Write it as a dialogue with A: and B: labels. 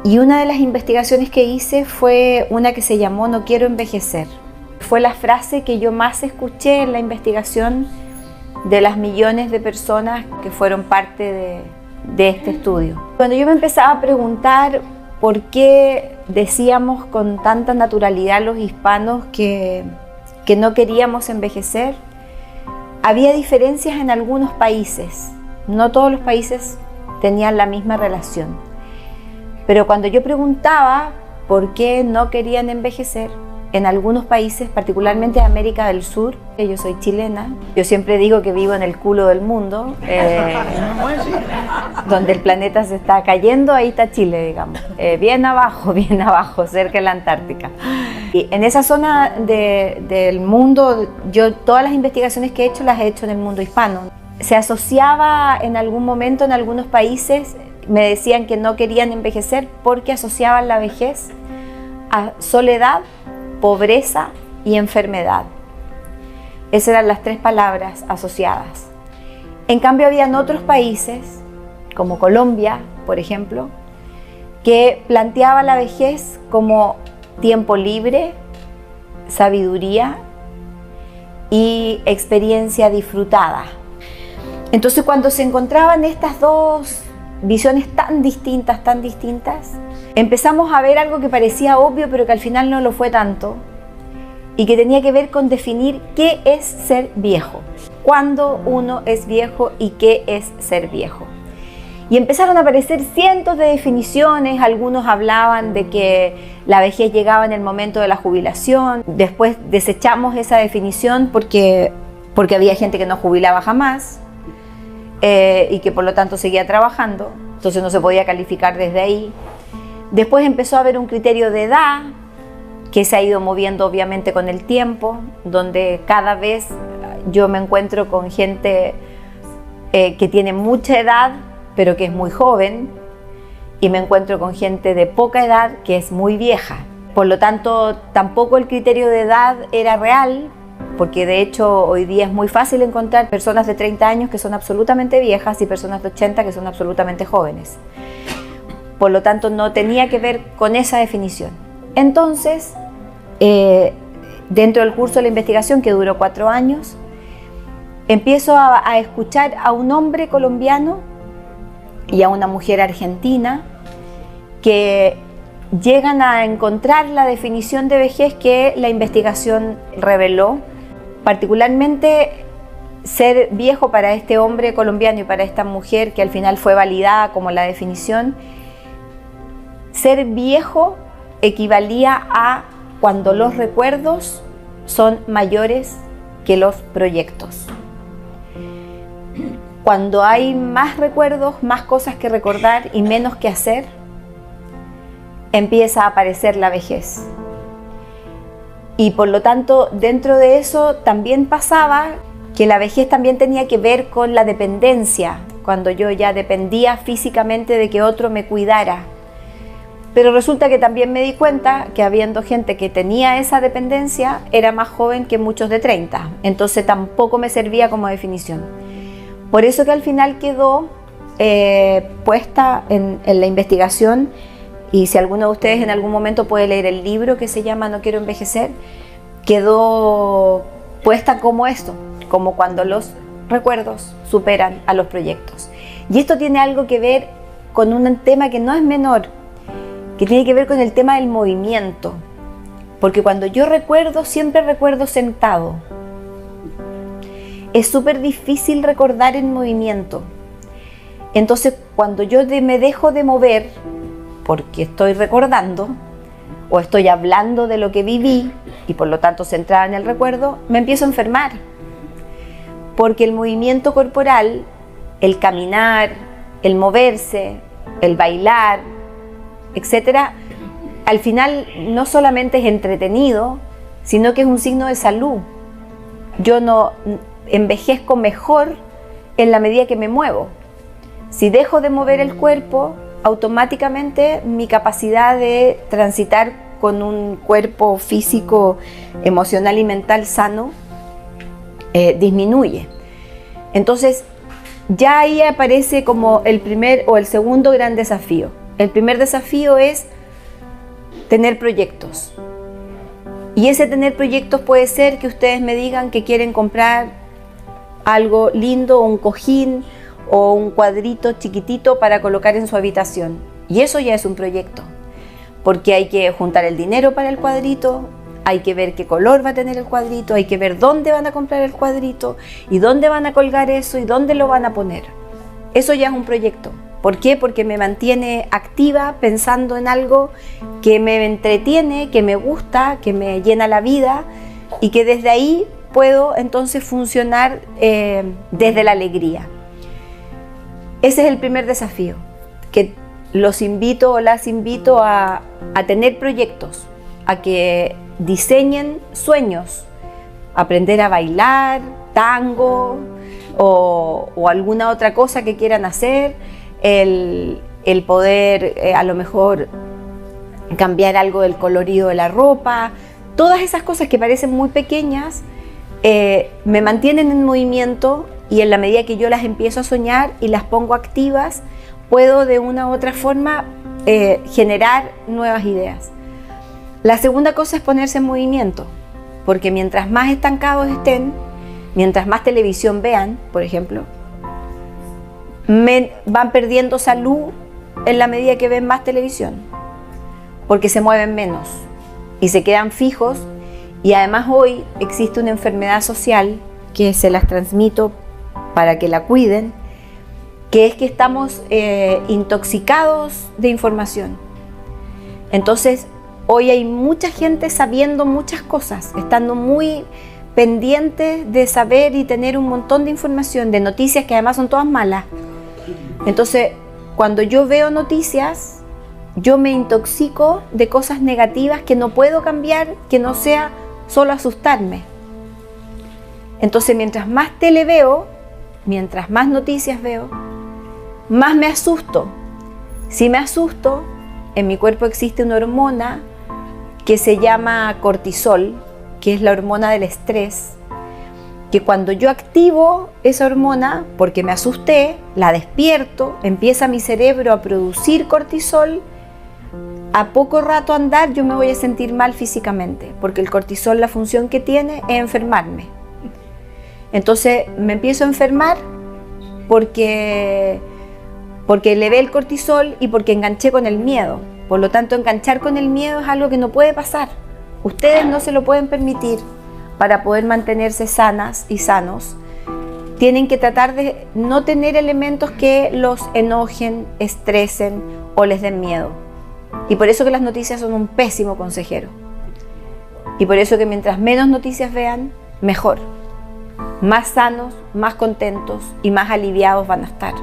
A: Y una de las investigaciones que hice fue una que se llamó "No quiero envejecer". Fue la frase que yo más escuché en la investigación de las millones de personas que fueron parte de este estudio. Cuando yo me empezaba a preguntar por qué decíamos con tanta naturalidad los hispanos que no queríamos envejecer, había diferencias en algunos países. No todos los países tenían la misma relación. Pero cuando yo preguntaba por qué no querían envejecer, en algunos países, particularmente de América del Sur, yo soy chilena, yo siempre digo que vivo en el culo del mundo, donde el planeta se está cayendo, ahí está Chile, digamos, bien abajo, cerca de la Antártica. Y en esa zona del mundo, yo todas las investigaciones que he hecho las he hecho en el mundo hispano. Se asociaba en algún momento en algunos países, me decían que no querían envejecer porque asociaban la vejez a soledad, pobreza y enfermedad. Esas eran las tres palabras asociadas. En cambio, habían otros países, como Colombia, por ejemplo, que planteaba la vejez como tiempo libre, sabiduría y experiencia disfrutada. Entonces, cuando se encontraban estas dos visiones tan distintas, empezamos a ver algo que parecía obvio, pero que al final no lo fue tanto, y que tenía que ver con definir qué es ser viejo, cuándo uno es viejo y qué es ser viejo. Y empezaron a aparecer cientos de definiciones. Algunos hablaban de que la vejez llegaba en el momento de la jubilación. Después desechamos esa definición porque había gente que no jubilaba jamás y que por lo tanto seguía trabajando, entonces no se podía calificar desde ahí. Después empezó a haber un criterio de edad que se ha ido moviendo obviamente con el tiempo, donde cada vez yo me encuentro con gente que tiene mucha edad pero que es muy joven, y me encuentro con gente de poca edad que es muy vieja. Por lo tanto, tampoco el criterio de edad era real, porque de hecho hoy día es muy fácil encontrar personas de 30 años que son absolutamente viejas y personas de 80 que son absolutamente jóvenes. Por lo tanto, no tenía que ver con esa definición. Entonces, dentro del curso de la investigación, que duró 4 años, empiezo a escuchar a un hombre colombiano y a una mujer argentina que llegan a encontrar la definición de vejez que la investigación reveló. Particularmente, ser viejo para este hombre colombiano y para esta mujer, que al final fue validada como la definición, ser viejo equivalía a cuando los recuerdos son mayores que los proyectos. Cuando hay más recuerdos, más cosas que recordar y menos que hacer, empieza a aparecer la vejez. Y por lo tanto, dentro de eso también pasaba que la vejez también tenía que ver con la dependencia, cuando yo ya dependía físicamente de que otro me cuidara. Pero resulta que también me di cuenta que habiendo gente que tenía esa dependencia, era más joven que muchos de 30, entonces tampoco me servía como definición. Por eso que al final quedó puesta en la investigación, y si alguno de ustedes en algún momento puede leer el libro que se llama "No quiero envejecer", quedó puesta como esto, como cuando los recuerdos superan a los proyectos. Y esto tiene algo que ver con un tema que no es menor, que tiene que ver con el tema del movimiento, porque cuando yo recuerdo, siempre recuerdo sentado. Es súper difícil recordar en movimiento. Entonces, cuando yo me dejo de mover, porque estoy recordando, o estoy hablando de lo que viví, y por lo tanto centrada en el recuerdo, me empiezo a enfermar. Porque el movimiento corporal, el caminar, el moverse, el bailar, etcétera, al final no solamente es entretenido, sino que es un signo de salud. Yo no envejezco mejor en la medida que me muevo. Si dejo de mover el cuerpo, automáticamente mi capacidad de transitar con un cuerpo físico, emocional y mental sano disminuye. Entonces, ya ahí aparece como el primer o el segundo gran desafío. El primer desafío es tener proyectos. Y ese tener proyectos puede ser que ustedes me digan que quieren comprar algo lindo, un cojín o un cuadrito chiquitito para colocar en su habitación. Y eso ya es un proyecto, porque hay que juntar el dinero para el cuadrito, hay que ver qué color va a tener el cuadrito, hay que ver dónde van a comprar el cuadrito y dónde van a colgar eso y dónde lo van a poner. Eso ya es un proyecto. ¿Por qué? Porque me mantiene activa pensando en algo que me entretiene, que me gusta, que me llena la vida y que desde ahí puedo entonces funcionar desde la alegría. Ese es el primer desafío, que los invito o las invito a tener proyectos, a que diseñen sueños, aprender a bailar, tango o alguna otra cosa que quieran hacer, el poder a lo mejor cambiar algo del colorido de la ropa, todas esas cosas que parecen muy pequeñas me mantienen en movimiento y en la medida que yo las empiezo a soñar y las pongo activas, puedo de una u otra forma generar nuevas ideas. La segunda cosa es ponerse en movimiento, porque mientras más estancados estén, mientras más televisión vean, por ejemplo, van perdiendo salud en la medida que ven más televisión, porque se mueven menos y se quedan fijos. Y además hoy existe una enfermedad social que se las transmito para que la cuiden, que es que estamos intoxicados de información. Entonces hoy hay mucha gente sabiendo muchas cosas, estando muy pendientes de saber y tener un montón de información, de noticias que además son todas malas. Entonces, cuando yo veo noticias, yo me intoxico de cosas negativas que no puedo cambiar, que no sea solo asustarme. Entonces, mientras más tele veo, mientras más noticias veo, más me asusto. Si me asusto, en mi cuerpo existe una hormona que se llama cortisol, que es la hormona del estrés, que cuando yo activo esa hormona, porque me asusté, la despierto, empieza mi cerebro a producir cortisol, a poco rato andar yo me voy a sentir mal físicamente, porque el cortisol, la función que tiene es enfermarme. Entonces me empiezo a enfermar porque elevé el cortisol y porque enganché con el miedo. Por lo tanto, enganchar con el miedo es algo que no puede pasar. Ustedes no se lo pueden permitir. Para poder mantenerse sanas y sanos, tienen que tratar de no tener elementos que los enojen, estresen o les den miedo. Y por eso que las noticias son un pésimo consejero. Y por eso que mientras menos noticias vean, mejor. Más sanos, más contentos y más aliviados van a estar.